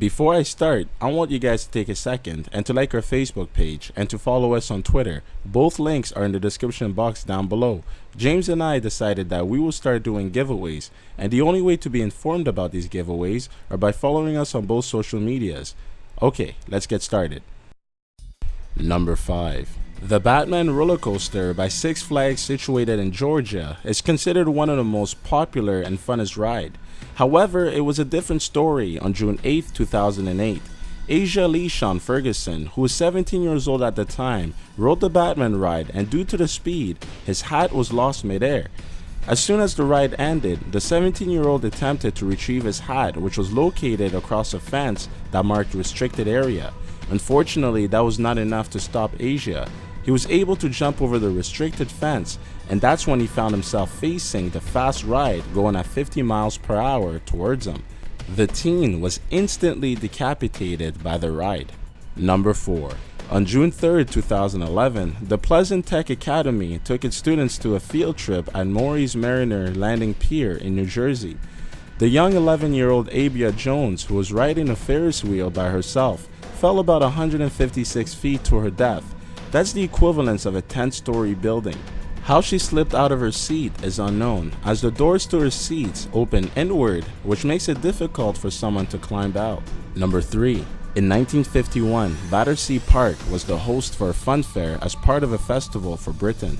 Before I start, I want you guys to take a second and to like our Facebook page and to follow us on Twitter. Both links are in the description box down below. James and I decided that we will start doing giveaways, and the only way to be informed about these giveaways are by following us on both social medias. Okay, let's get started. Number 5. The Batman roller coaster by Six Flags, situated in Georgia, is considered one of the most popular and funnest ride. However, it was a different story on June 8, 2008. Asia Lee Sean Ferguson, who was 17 years old at the time, rode the Batman ride, and due to the speed, his hat was lost midair. As soon as the ride ended, the 17-year-old attempted to retrieve his hat, which was located across a fence that marked restricted area. Unfortunately, that was not enough to stop Asia. He was able to jump over the restricted fence, and that's when he found himself facing the fast ride going at 50 miles per hour towards him. The teen was instantly decapitated by the ride. Number 4. On June 3, 2011, the Pleasant Tech Academy took its students to a field trip at Maury's Mariner Landing Pier in New Jersey. The young 11-year-old Abia Jones, who was riding a Ferris wheel by herself, fell about 156 feet to her death. That's the equivalence of a 10-story building. How she slipped out of her seat is unknown, as the doors to her seats open inward, which makes it difficult for someone to climb out. Number 3. In 1951, Battersea Park was the host for a fun fair as part of a festival for Britain.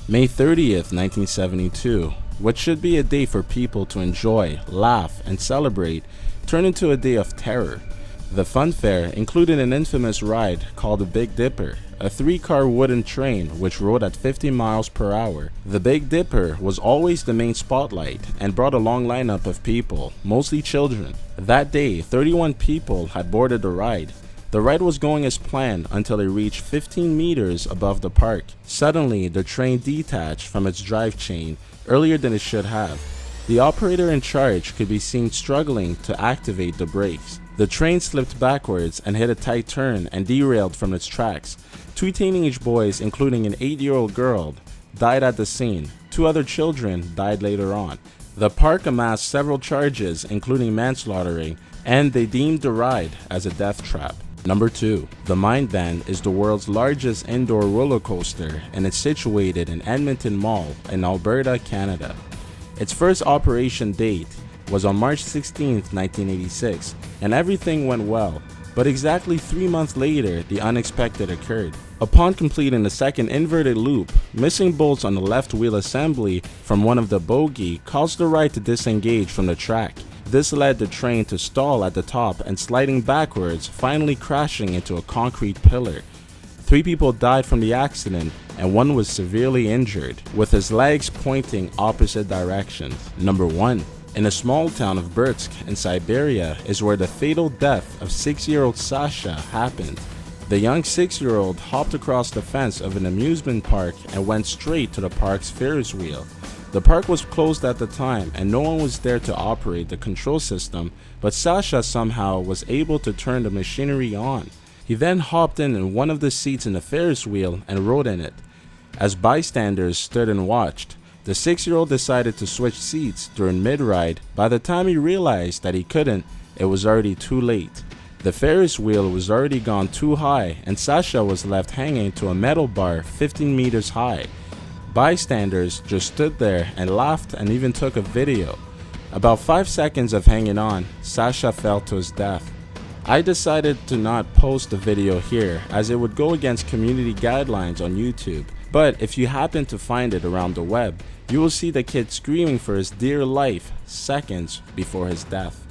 May 30th, 1972, what should be a day for people to enjoy, laugh, and celebrate, turned into a day of terror. The fun fair included an infamous ride called the Big Dipper, a 3-car wooden train which rode at 50 miles per hour. The Big Dipper was always the main spotlight and brought a long lineup of people, mostly children. That day, 31 people had boarded the ride. The ride was going as planned until it reached 15 meters above the park. Suddenly, the train detached from its drive chain earlier than it should have. The operator in charge could be seen struggling to activate the brakes. The train slipped backwards and hit a tight turn and derailed from its tracks. 2 teenage boys, including an 8-year-old girl, died at the scene. 2 other children died later on. The park amassed several charges, including manslaughtering, and they deemed the ride as a death trap. Number 2. The Mind Bend is the world's largest indoor roller coaster, and it's situated in Edmonton Mall in Alberta, Canada. Its first operation date was on March 16, 1986, and everything went well, but exactly 3 months later, the unexpected occurred. Upon completing the second inverted loop, missing bolts on the left wheel assembly from one of the bogie caused the ride to disengage from the track. This led the train to stall at the top and sliding backwards, finally crashing into a concrete pillar. 3 people died from the accident, and 1 was severely injured, with his legs pointing opposite directions. Number 1. In a small town of Byrtsk in Siberia is where the fatal death of 6-year-old Sasha happened. The young 6-year-old hopped across the fence of an amusement park and went straight to the park's Ferris wheel. The park was closed at the time and no one was there to operate the control system, but Sasha somehow was able to turn the machinery on. He then hopped in one of the seats in the Ferris wheel and rode in it. As bystanders stood and watched, the 6-year-old decided to switch seats during mid-ride. By the time he realized that he couldn't, it was already too late. The Ferris wheel was already gone too high and Sasha was left hanging to a metal bar 15 meters high. Bystanders just stood there and laughed and even took a video. About 5 seconds of hanging on, Sasha fell to his death. I decided to not post the video here as it would go against community guidelines on YouTube, but if you happen to find it around the web, you will see the kid screaming for his dear life seconds before his death.